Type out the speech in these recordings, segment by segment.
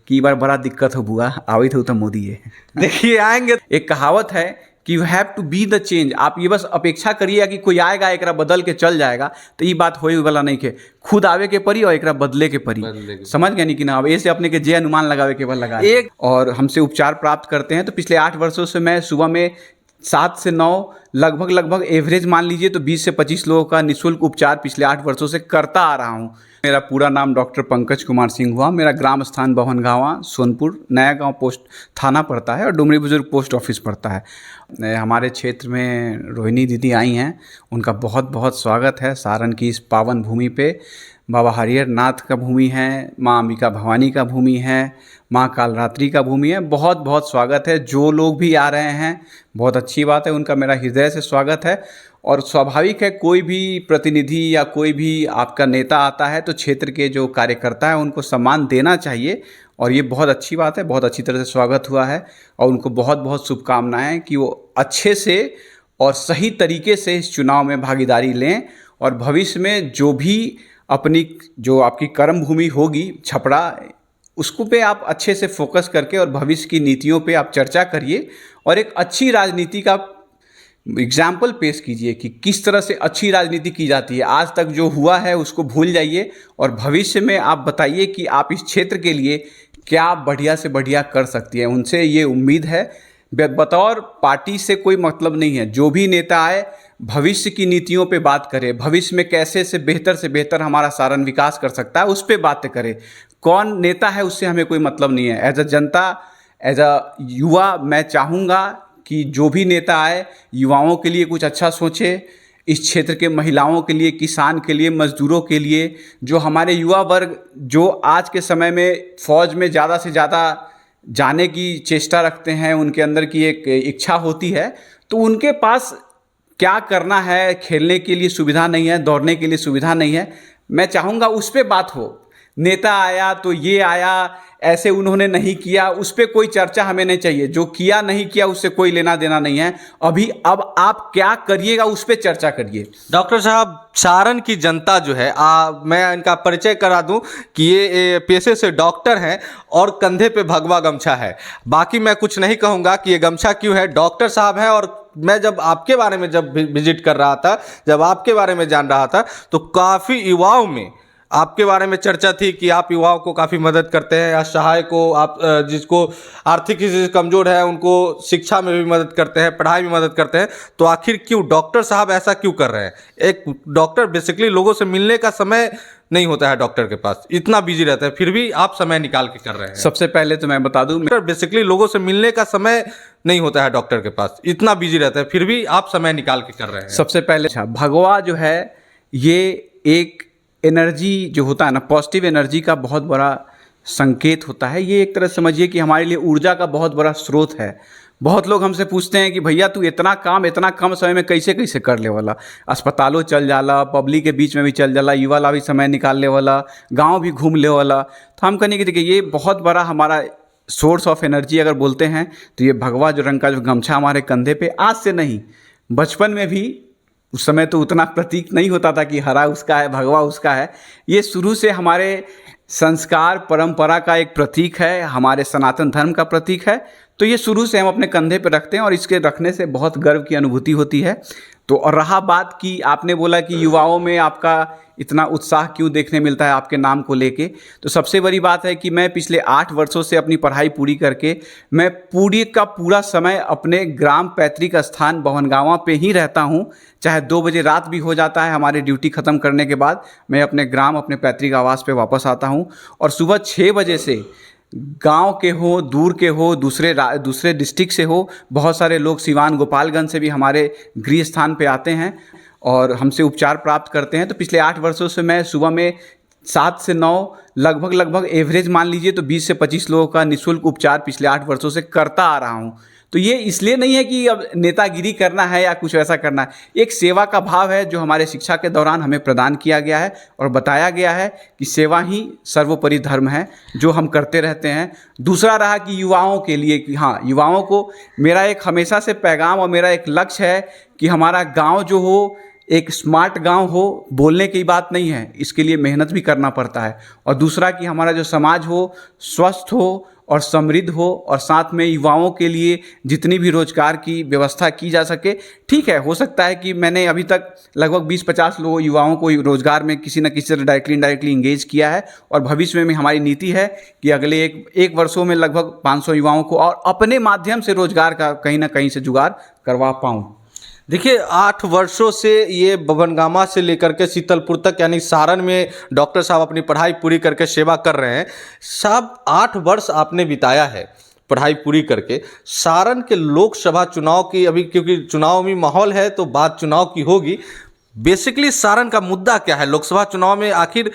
कि बार बड़ा दिक्कत हो बुआ आवित हो तो मोदी है। देखिए आएंगे, एक कहावत है कि you have to be the change. आप ये बस अपेक्षा करिए कि कोई आएगा एकरा बदल के चल जाएगा, तो ये बात होए वाला नहीं के। खुद आवे के परी और एकरा बदले के परी। समझ गए नहीं कि ना, अब ऐसे अपने के जे अनुमान लगावे के बाद लगा एक। और हमसे उपचार प्राप्त करते हैं तो पिछले 8 वर्षों से मैं सुबह में 7 से 9 लगभग एवरेज मान लीजिए तो 20 से 25 लोगों का निःशुल्क उपचार पिछले 8 वर्षों से करता आ रहा हूँ। मेरा पूरा नाम डॉक्टर पंकज कुमार सिंह हुआ। मेरा ग्राम स्थान बभनगावा, सोनपुर, नया गांव पोस्ट थाना पड़ता है और डुमरी बुजुर्ग पोस्ट ऑफिस पड़ता है। हमारे क्षेत्र में रोहिणी दीदी आई हैं, उनका बहुत बहुत स्वागत है। सारण की इस पावन भूमि पे बाबा हरिहर नाथ का भूमि है, माँ अंबिका भवानी का भूमि है, माँ कालरात्रि का भूमि है। बहुत बहुत स्वागत है। जो लोग भी आ रहे हैं बहुत अच्छी बात है, उनका मेरा हृदय से स्वागत है। और स्वाभाविक है, कोई भी प्रतिनिधि या कोई भी आपका नेता आता है तो क्षेत्र के जो कार्यकर्ता हैं उनको सम्मान देना चाहिए, और ये बहुत अच्छी बात है। बहुत अच्छी तरह से स्वागत हुआ है और उनको बहुत बहुत शुभकामनाएं कि वो अच्छे से और सही तरीके से इस चुनाव में भागीदारी लें और भविष्य में जो भी अपनी जो आपकी कर्म भूमि होगी छपरा, उसको पे आप अच्छे से फोकस करके और भविष्य की नीतियों पे आप चर्चा करिए और एक अच्छी राजनीति का एग्जाम्पल पेश कीजिए कि किस तरह से अच्छी राजनीति की जाती है। आज तक जो हुआ है उसको भूल जाइए और भविष्य में आप बताइए कि आप इस क्षेत्र के लिए क्या बढ़िया से बढ़िया कर सकती है। उनसे ये उम्मीद है। बतौर पार्टी से कोई मतलब नहीं है, जो भी नेता आए भविष्य की नीतियों पे बात करे, भविष्य में कैसे से बेहतर हमारा सारण विकास कर सकता है उस पे बातें करे। कौन नेता है उससे हमें कोई मतलब नहीं है। As a Janata, as a युवा, मैं चाहूँगा कि जो भी नेता आए युवाओं के लिए कुछ अच्छा सोचे, इस क्षेत्र के महिलाओं के लिए, किसान के लिए, मजदूरों के लिए, जो हमारे युवा वर्ग जो आज के समय में फौज में ज़्यादा से ज़्यादा जाने की चेष्टा रखते हैं, उनके अंदर की एक इच्छा होती है, तो उनके पास क्या करना है, खेलने के लिए सुविधा नहीं है, दौड़ने के लिए सुविधा नहीं है। मैं चाहूँगा उस पर बात हो। नेता आया तो ये आया, ऐसे उन्होंने नहीं किया, उस पर कोई चर्चा हमें नहीं चाहिए। जो किया नहीं किया उससे कोई लेना देना नहीं है। अब आप क्या करिएगा उस पर चर्चा करिए। डॉक्टर साहब, सारण की जनता जो है, मैं इनका परिचय करा दूं कि ये पेशे से डॉक्टर हैं और कंधे पे भगवा गमछा है। बाकी मैं कुछ नहीं कहूँगा कि ये गमछा क्यों है, डॉक्टर साहब हैं। और मैं जब आपके बारे में जब विजिट कर रहा था, जब आपके बारे में जान रहा था, तो काफ़ी युवाओं में आपके बारे में चर्चा थी कि आप युवाओं को काफ़ी मदद करते हैं, असहाय को, आप जिसको आर्थिक स्थिति से कमज़ोर है उनको शिक्षा में भी मदद करते हैं, पढ़ाई में मदद करते हैं। तो आखिर क्यों डॉक्टर साहब ऐसा क्यों कर रहे हैं? एक डॉक्टर बेसिकली लोगों से मिलने का समय नहीं होता है, डॉक्टर के पास इतना बिजी रहता है, फिर भी आप समय निकाल के कर रहे हैं। सबसे पहले तो मैं बता दूं, बेसिकली लोगों से मिलने का समय नहीं होता है, डॉक्टर के पास इतना बिजी रहता है, फिर भी आप समय निकाल के कर रहे हैं। सबसे पहले भगवा जो है ये एक एनर्जी जो होता है ना, पॉजिटिव एनर्जी का बहुत बड़ा संकेत होता है। ये एक तरह समझिए कि हमारे लिए ऊर्जा का बहुत बड़ा स्रोत है। बहुत लोग हमसे पूछते हैं कि भैया तू इतना काम इतना कम समय में कैसे कैसे कर ले वाला, अस्पतालों चल जाला, पब्लिक के बीच में भी चल जाला, युवा ला भी समय निकाल ले वाला, गांव भी घूम ले वाला। तो हम कहने की देखिए ये बहुत बड़ा हमारा सोर्स ऑफ एनर्जी अगर बोलते हैं तो ये भगवा जो रंग का जो गमछा हमारे कंधे पे, आज से नहीं बचपन में भी, उस समय तो उतना प्रतीक नहीं होता था कि हरा उसका है भगवा उसका है, ये शुरू से हमारे संस्कार परंपरा का एक प्रतीक है, हमारे सनातन धर्म का प्रतीक है। तो ये शुरू से हम अपने कंधे पे रखते हैं और इसके रखने से बहुत गर्व की अनुभूति होती है। तो और रहा बात कि आपने बोला कि युवाओं में आपका इतना उत्साह क्यों देखने मिलता है आपके नाम को लेके, तो सबसे बड़ी बात है कि मैं पिछले 8 वर्षों से अपनी पढ़ाई पूरी करके मैं पूरी का पूरा समय अपने ग्राम पैतृक स्थान बभनगावा पे ही रहता हूँ। चाहे 2 बजे रात भी हो जाता है, हमारे ड्यूटी ख़त्म करने के बाद मैं अपने ग्राम, अपने पैतृक आवास पे वापस आता हूँ। और सुबह 6 बजे से गांव के हो, दूर के हो, दूसरे डिस्ट्रिक्ट से हो, बहुत सारे लोग सिवान गोपालगंज से भी हमारे गृह स्थान पे आते हैं और हमसे उपचार प्राप्त करते हैं। तो पिछले 8 वर्षों से मैं सुबह में 7 से 9 लगभग एवरेज मान लीजिए तो 20 से 25 लोगों का निःशुल्क उपचार पिछले 8 वर्षों से करता आ रहा हूँ। तो ये इसलिए नहीं है कि अब नेतागिरी करना है या कुछ ऐसा करना है, एक सेवा का भाव है जो हमारे शिक्षा के दौरान हमें प्रदान किया गया है और बताया गया है कि सेवा ही सर्वोपरि धर्म है, जो हम करते रहते हैं। दूसरा रहा कि युवाओं के लिए कि हाँ, युवाओं को मेरा एक हमेशा से पैगाम और मेरा एक लक्ष्य है कि हमारा गांव जो हो एक स्मार्ट गांव हो, बोलने की बात नहीं है, इसके लिए मेहनत भी करना पड़ता है। और दूसरा कि हमारा जो समाज हो स्वस्थ हो और समृद्ध हो, और साथ में युवाओं के लिए जितनी भी रोजगार की व्यवस्था की जा सके। ठीक है, हो सकता है कि मैंने अभी तक लगभग 20-50 लोगों युवाओं को रोजगार में किसी न किसी तरह डायरेक्टली इनडायरेक्टली इंगेज किया है, और भविष्य में हमारी नीति है कि अगले एक वर्षों में लगभग 500 युवाओं को और अपने माध्यम से रोजगार का कहीं ना कहीं से जुगाड़ करवा पाऊँ। देखिए 8 वर्षों से ये बभनगामा से लेकर के शीतलपुर तक यानी सारण में डॉक्टर साहब अपनी पढ़ाई पूरी करके सेवा कर रहे हैं। साहब 8 वर्ष आपने बिताया है पढ़ाई पूरी करके। सारण के लोकसभा चुनाव की अभी, क्योंकि चुनाव में माहौल है तो बात चुनाव की होगी, बेसिकली सारण का मुद्दा क्या है लोकसभा चुनाव में? आखिर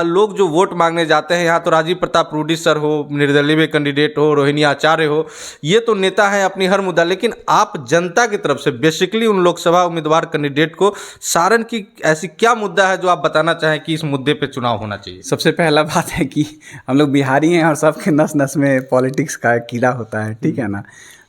लोग जो वोट मांगने जाते हैं, यहाँ तो राजीव प्रताप रूडी सर हो, निर्दलीय कैंडिडेट हो, रोहिणी आचार्य हो, ये तो नेता हैं अपनी हर मुद्दा, लेकिन आप जनता की तरफ से बेसिकली उन लोकसभा उम्मीदवार कैंडिडेट को सारण की ऐसी क्या मुद्दा है जो आप बताना चाहें कि इस मुद्दे पे चुनाव होना चाहिए? सबसे पहला बात है कि हम लोग बिहारी हैं और सबके नस नस में पॉलिटिक्स का कीड़ा होता है, ठीक है ना।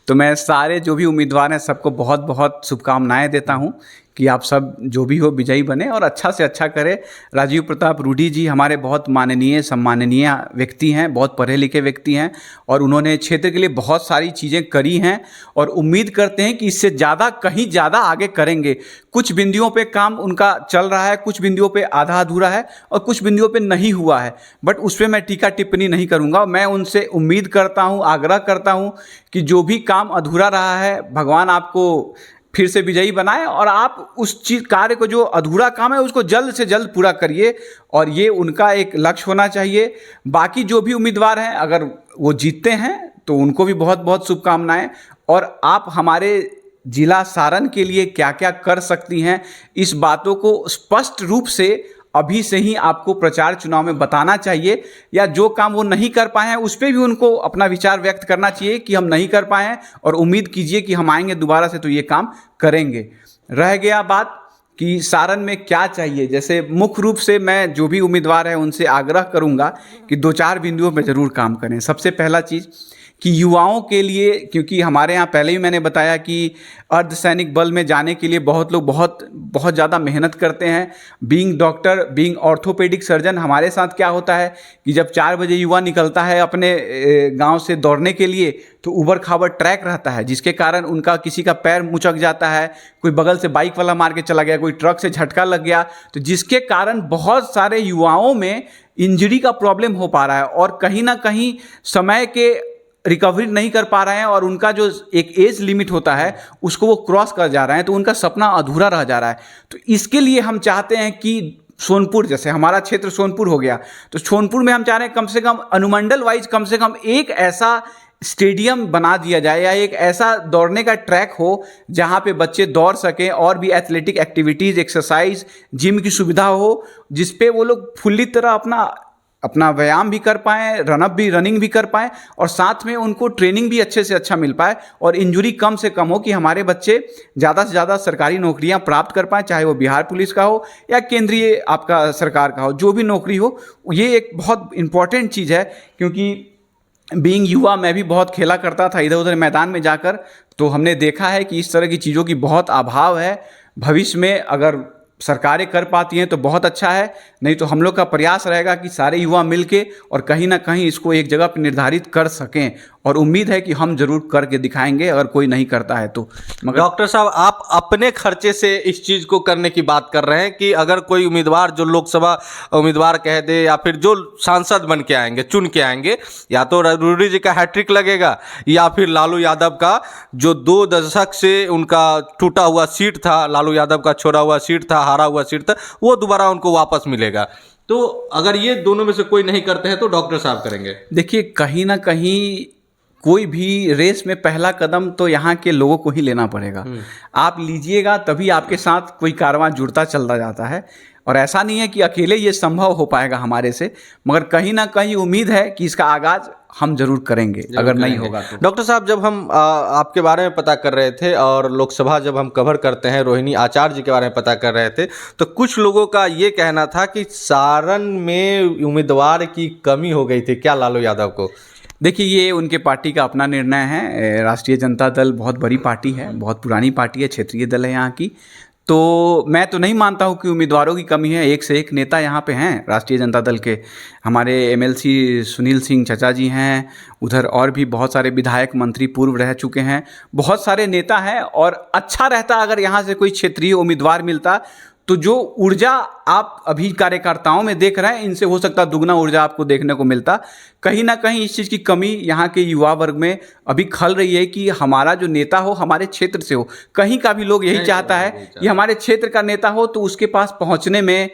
तो मैं सारे जो भी उम्मीदवार हैं सबको बहुत बहुत शुभकामनाएं देता हूं कि आप सब जो भी हो विजयी बने और अच्छा से अच्छा करें। राजीव प्रताप रूडी जी हमारे बहुत माननीय सम्माननीय व्यक्ति हैं, बहुत पढ़े लिखे व्यक्ति हैं, और उन्होंने क्षेत्र के लिए बहुत सारी चीज़ें करी हैं, और उम्मीद करते हैं कि इससे ज़्यादा कहीं ज़्यादा आगे करेंगे। कुछ बिंदुओं पे काम उनका चल रहा है, कुछ बिंदुओं पे आधा अधूरा है, और कुछ बिंदुओं पे नहीं हुआ है, बट उस पर मैं टीका टिप्पणी नहीं करूँगा। मैं उनसे उम्मीद करता हूँ, आग्रह करता हूँ कि जो भी काम अधूरा रहा है भगवान आपको फिर से विजयी बनाए, और आप उस चीज कार्य को, जो अधूरा काम है उसको जल्द से जल्द पूरा करिए, और ये उनका एक लक्ष्य होना चाहिए। बाकी जो भी उम्मीदवार हैं अगर वो जीतते हैं तो उनको भी बहुत बहुत शुभकामनाएं। और आप हमारे जिला सारण के लिए क्या क्या कर सकती हैं, इस बातों को स्पष्ट रूप से अभी से ही आपको प्रचार चुनाव में बताना चाहिए, या जो काम वो नहीं कर पाए हैं उस पर भी उनको अपना विचार व्यक्त करना चाहिए कि हम नहीं कर पाए हैं, और उम्मीद कीजिए कि हम आएंगे दोबारा से तो ये काम करेंगे। रह गया बात कि सारण में क्या चाहिए, जैसे मुख्य रूप से मैं जो भी उम्मीदवार है उनसे आग्रह करूंगा कि 2-4 बिंदुओं पर ज़रूर काम करें। सबसे पहला चीज़ कि युवाओं के लिए, क्योंकि हमारे यहाँ पहले ही मैंने बताया कि अर्धसैनिक बल में जाने के लिए बहुत लोग बहुत ज़्यादा मेहनत करते हैं। Being doctor, being orthopaedic surgeon, हमारे साथ क्या होता है कि जब 4 बजे युवा निकलता है अपने गांव से दौड़ने के लिए, तो ऊबड़ खाबड़ ट्रैक रहता है, जिसके कारण उनका किसी का पैर मुचक जाता है, कोई बगल से बाइक वाला मार के चला गया, कोई ट्रक से झटका लग गया, तो जिसके कारण बहुत सारे युवाओं में इंजरी का प्रॉब्लम हो पा रहा है, और कहीं ना कहीं समय के रिकवरी नहीं कर पा रहे हैं, और उनका जो एक एज लिमिट होता है उसको वो क्रॉस कर जा रहे हैं, तो उनका सपना अधूरा रह जा रहा है। तो इसके लिए हम चाहते हैं कि सोनपुर, जैसे हमारा क्षेत्र सोनपुर हो गया, तो सोनपुर में हम चाह रहे हैं कम से कम अनुमंडल वाइज कम से कम एक ऐसा स्टेडियम बना दिया जाए, या एक ऐसा दौड़ने का ट्रैक हो जहाँ पे बच्चे दौड़ सकें, और भी एथलेटिक एक्टिविटीज़, एक्सरसाइज, जिम की सुविधा हो, जिसपे वो लोग फुल्ली तरह अपना व्यायाम भी कर पाएँ, रनिंग भी कर पाएँ, और साथ में उनको ट्रेनिंग भी अच्छे से अच्छा मिल पाए, और इंजरी कम से कम हो, कि हमारे बच्चे ज़्यादा से ज़्यादा सरकारी नौकरियां प्राप्त कर पाएँ, चाहे वो बिहार पुलिस का हो या केंद्रीय आपका सरकार का हो, जो भी नौकरी हो। ये एक बहुत इंपॉर्टेंट चीज़ है, क्योंकि बीइंग युवा मैं भी बहुत खेला करता था इधर उधर मैदान में जाकर, तो हमने देखा है कि इस तरह की चीज़ों की बहुत अभाव है। भविष्य में अगर सरकारें कर पाती हैं तो बहुत अच्छा है, नहीं तो हम लोग का प्रयास रहेगा कि सारे युवा मिलके और कहीं ना कहीं इसको एक जगह पर निर्धारित कर सकें, और उम्मीद है कि हम जरूर करके दिखाएंगे अगर कोई नहीं करता है तो। मगर डॉक्टर साहब, आप अपने खर्चे से इस चीज़ को करने की बात कर रहे हैं कि अगर कोई उम्मीदवार जो लोकसभा उम्मीदवार कह दे, या फिर जो सांसद बन के आएंगे, चुन के आएंगे, या तो रूडी जी का हैट्रिक लगेगा, या फिर लालू यादव का जो 2 दशक से उनका टूटा हुआ सीट था, लालू यादव का छोड़ा हुआ सीट था, हारा हुआ सीट था, वो दोबारा उनको वापस मिलेगा। तो अगर ये दोनों में से कोई नहीं करते हैं तो डॉक्टर साहब करेंगे। देखिए, कहीं ना कहीं कोई भी रेस में पहला कदम तो यहाँ के लोगों को ही लेना पड़ेगा। आप लीजिएगा तभी आपके साथ कोई कारवां जुड़ता चलता जाता है, और ऐसा नहीं है कि अकेले ये संभव हो पाएगा हमारे से, मगर कहीं ना कहीं उम्मीद है कि इसका आगाज हम जरूर करेंगे, अगर नहीं होगा तो। डॉक्टर साहब, जब हम आपके बारे में पता कर रहे थे, और लोकसभा जब हम कवर करते हैं रोहिणी आचार्य जी के बारे में पता कर रहे थे, तो कुछ लोगों का ये कहना था कि सारण में उम्मीदवार की कमी हो गई थी क्या लालू यादव को? देखिए, ये उनके पार्टी का अपना निर्णय है। राष्ट्रीय जनता दल बहुत बड़ी पार्टी है, बहुत पुरानी पार्टी है, क्षेत्रीय दल है यहाँ की। तो मैं तो नहीं मानता हूँ कि उम्मीदवारों की कमी है। एक से एक नेता यहाँ पे हैं राष्ट्रीय जनता दल के। हमारे एमएलसी सुनील सिंह चचा जी हैं, उधर और भी बहुत सारे विधायक मंत्री पूर्व रह चुके हैं, बहुत सारे नेता हैं। और अच्छा रहता अगर यहाँ से कोई क्षेत्रीय उम्मीदवार मिलता, तो जो ऊर्जा आप अभी कार्यकर्ताओं में देख रहे हैं, इनसे हो सकता दुगना ऊर्जा आपको देखने को मिलता। कहीं ना कहीं इस चीज़ की कमी यहाँ के युवा वर्ग में अभी खल रही है कि हमारा जो नेता हो हमारे क्षेत्र से हो। कहीं का भी लोग यही चाहता है कि हमारे क्षेत्र का नेता हो, तो उसके पास पहुँचने में,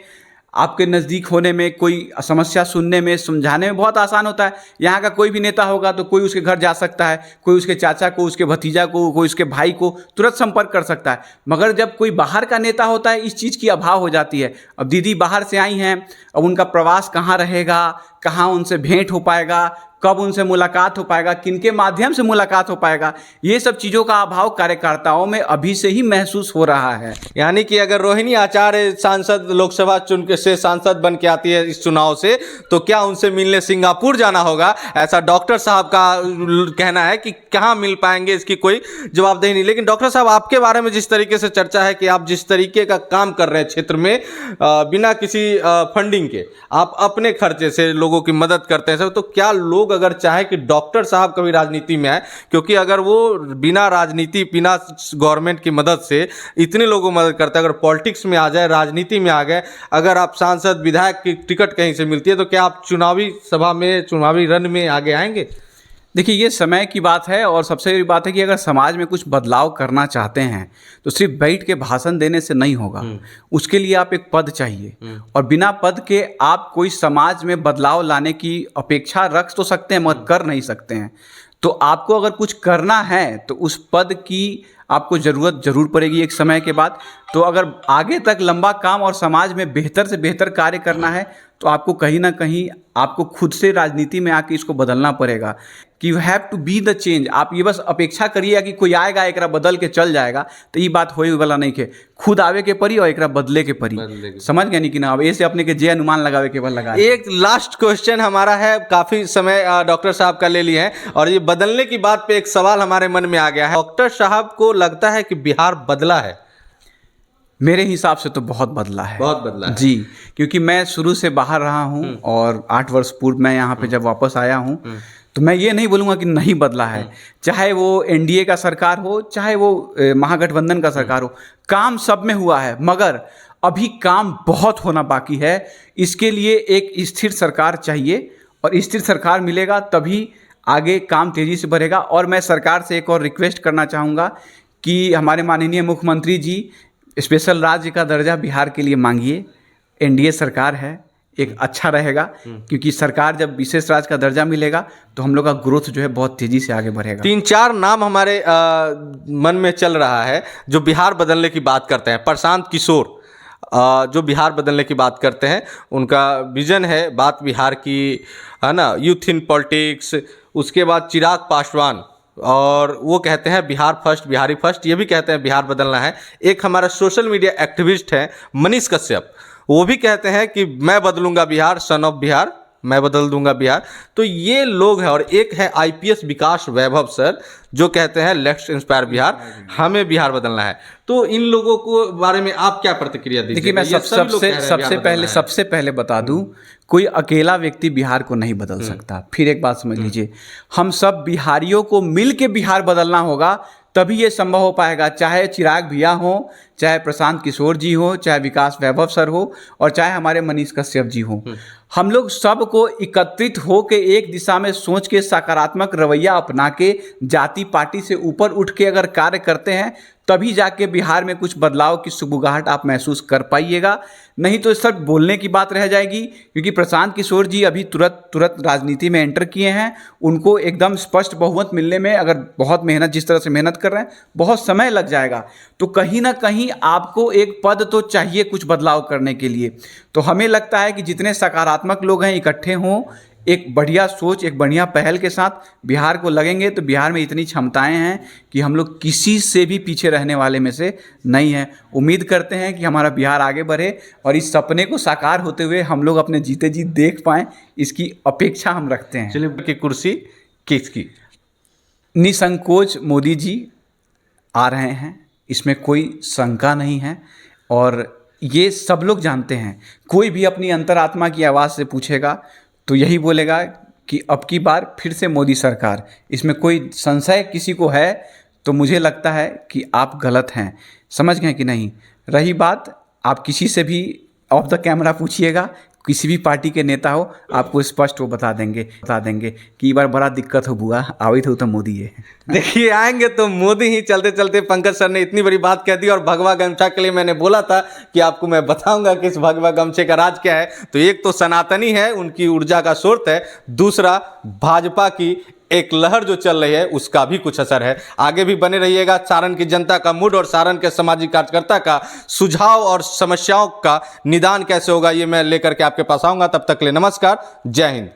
आपके नज़दीक होने में, कोई समस्या सुनने में, समझाने में बहुत आसान होता है। यहाँ का कोई भी नेता होगा तो कोई उसके घर जा सकता है, कोई उसके चाचा को, उसके भतीजा को, कोई उसके भाई को तुरंत संपर्क कर सकता है। मगर जब कोई बाहर का नेता होता है, इस चीज़ की अभाव हो जाती है। अब दीदी बाहर से आई हैं, अब उनका प्रवास कहाँ रहेगा, कहाँ उनसे भेंट हो पाएगा, कब उनसे मुलाकात हो पाएगा, किनके माध्यम से मुलाकात हो पाएगा, ये सब चीज़ों का अभाव कार्यकर्ताओं में अभी से ही महसूस हो रहा है। यानी कि अगर रोहिणी आचार्य सांसद लोकसभा चुन के से सांसद बन के आती है इस चुनाव से, तो क्या उनसे मिलने सिंगापुर जाना होगा? ऐसा डॉक्टर साहब का कहना है कि कहाँ मिल पाएंगे, इसकी कोई जवाबदेही नहीं। लेकिन डॉक्टर साहब, आपके बारे में जिस तरीके से चर्चा है कि आप जिस तरीके का काम कर रहे हैं क्षेत्र में, बिना किसी फंडिंग के आप अपने खर्चे से लोगों की मदद करते हैं, तो क्या लोग अगर चाहे कि डॉक्टर साहब कभी राजनीति में आए, क्योंकि अगर वो बिना राजनीति, बिना गवर्नमेंट की मदद से इतने लोगों को मदद करते हैं, अगर पॉलिटिक्स में आ जाए, राजनीति में आ गए, अगर आप सांसद विधायक की टिकट कहीं से मिलती है, तो क्या आप चुनावी सभा में, चुनावी रण में आगे आएंगे? देखिए, ये समय की बात है। और सबसे बड़ी बात है कि अगर समाज में कुछ बदलाव करना चाहते हैं तो सिर्फ बैठ के भाषण देने से नहीं होगा। उसके लिए आप एक पद चाहिए, और बिना पद के आप कोई समाज में बदलाव लाने की अपेक्षा रख तो सकते हैं मगर कर नहीं सकते हैं। तो आपको अगर कुछ करना है तो उस पद की आपको ज़रूरत ज़रूर पड़ेगी एक समय के बाद। तो अगर आगे तक लंबा काम और समाज में बेहतर से बेहतर कार्य करना है, तो आपको कहीं ना कहीं आपको खुद से राजनीति में आके इसको बदलना पड़ेगा कि you have to be the change. आप ये बस अपेक्षा करिए कि कोई आएगा एकरा बदल के चल जाएगा, तो ये बात होए वाला नहीं के। खुद आवे के परी और एकरा बदले के परी। समझ गए नहीं कि ना? अब ऐसे अपने के जे अनुमान लगावे के बल लगा। एक लास्ट क्वेश्चन हमारा है, काफी समय डॉक्टर साहब का ले लिए हैं, और ये बदलने की बात पे एक सवाल हमारे मन में आ गया है। डॉक्टर साहब को लगता है कि बिहार बदला है? मेरे हिसाब से तो बहुत बदला है, बहुत बदला है जी। क्योंकि मैं शुरू से बाहर रहा हूँ और 8 वर्ष पूर्व मैं यहाँ पे जब वापस आया हूँ, तो मैं ये नहीं बोलूँगा कि नहीं बदला है। चाहे वो एनडीए का सरकार हो, चाहे वो महागठबंधन का सरकार हो, काम सब में हुआ है। मगर अभी काम बहुत होना बाकी है। इसके लिए एक स्थिर सरकार चाहिए, और स्थिर सरकार मिलेगा तभी आगे काम तेज़ी से बढ़ेगा। और मैं सरकार से एक और रिक्वेस्ट करना चाहूँगा कि हमारे माननीय मुख्यमंत्री जी, स्पेशल राज्य का दर्जा बिहार के लिए मांगिए। एनडीए सरकार है, एक अच्छा रहेगा, क्योंकि सरकार जब विशेष राज्य का दर्जा मिलेगा तो हम लोग का ग्रोथ जो है बहुत तेज़ी से आगे बढ़ेगा। 3-4 नाम हमारे मन में चल रहा है जो बिहार बदलने की बात करते हैं। प्रशांत किशोर जो बिहार बदलने की बात करते हैं, उनका विजन है बात बिहार की, है ना, यूथ इन पॉलिटिक्स। उसके बाद चिराग पासवान, और वो कहते हैं बिहार फर्स्ट, बिहारी फर्स्ट। ये भी कहते हैं बिहार बदलना है। एक हमारा सोशल मीडिया एक्टिविस्ट है मनीष कश्यप, वो भी कहते हैं कि मैं बदलूंगा बिहार, सन ऑफ बिहार, मैं बदल दूंगा बिहार। तो ये लोग हैं। और एक है आईपीएस विकास वैभव सर, जो कहते हैं लेट्स इंस्पायर बिहार, हमें बिहार बदलना है। तो इन लोगों को बारे में आप क्या प्रतिक्रिया दीजिए? देखिए, मैं सबसे पहले बता दूं, कोई अकेला व्यक्ति बिहार को नहीं बदल सकता। फिर एक बात समझ लीजिए, हम सब बिहारियों को मिल के बिहार बदलना होगा, तभी ये संभव हो पाएगा। चाहे चिराग भैया हो, चाहे प्रशांत किशोर जी हो, चाहे विकास वैभव सर हो, और चाहे हमारे मनीष कश्यप जी हो। हम लोग सबको एकत्रित हो के एक दिशा में सोच के सकारात्मक रवैया अपना के जाति पार्टी से ऊपर उठ के अगर कार्य करते हैं, तभी जाके बिहार में कुछ बदलाव की सुगबुगाहट आप महसूस कर पाइएगा। नहीं तो सब बोलने की बात रह जाएगी। क्योंकि प्रशांत किशोर जी अभी तुरंत राजनीति में एंटर किए हैं। उनको एकदम स्पष्ट बहुमत मिलने में अगर बहुत मेहनत, जिस तरह से मेहनत कर रहे हैं, बहुत समय लग जाएगा। तो कहीं ना कहीं आपको एक पद तो चाहिए कुछ बदलाव करने के लिए। तो हमें लगता है कि जितने सकारात्मक लोग हैं इकट्ठे हों, एक बढ़िया सोच, एक बढ़िया पहल के साथ बिहार को लगेंगे, तो बिहार में इतनी क्षमताएं हैं कि हम लोग किसी से भी पीछे रहने वाले में से नहीं हैं। उम्मीद करते हैं कि हमारा बिहार आगे बढ़े और इस सपने को साकार होते हुए हम लोग अपने जीते जी देख पाएँ, इसकी अपेक्षा हम रखते हैं। चलिए, की कुर्सी किसकी? निसंकोच मोदी जी आ रहे हैं, इसमें कोई शंका नहीं है। और ये सब लोग जानते हैं। कोई भी अपनी अंतरात्मा की आवाज़ से पूछेगा तो यही बोलेगा कि अब की बार फिर से मोदी सरकार। इसमें कोई संशय किसी को है तो मुझे लगता है कि आप गलत हैं। समझ गए कि नहीं? रही बात, आप किसी से भी ऑफ द कैमरा पूछिएगा, किसी भी पार्टी के नेता हो, आपको स्पष्ट वो बता देंगे कि बार बड़ा दिक्कत हो बुआ, आवे तो मोदी है। देखिए आएंगे तो मोदी ही। चलते चलते पंकज सर ने इतनी बड़ी बात कह दी। और भगवा गमछा के लिए मैंने बोला था कि आपको मैं बताऊंगा कि इस भगवा गमछे का राज क्या है। तो एक तो सनातनी है, उनकी ऊर्जा का स्रोत है। दूसरा, भाजपा की एक लहर जो चल रही है उसका भी कुछ असर है। आगे भी बने रहिएगा। सारण की जनता का मूड और सारण के सामाजिक कार्यकर्ता का सुझाव और समस्याओं का निदान कैसे होगा ये मैं लेकर के आपके पास आऊंगा। तब तक के लिए नमस्कार, जय हिंद।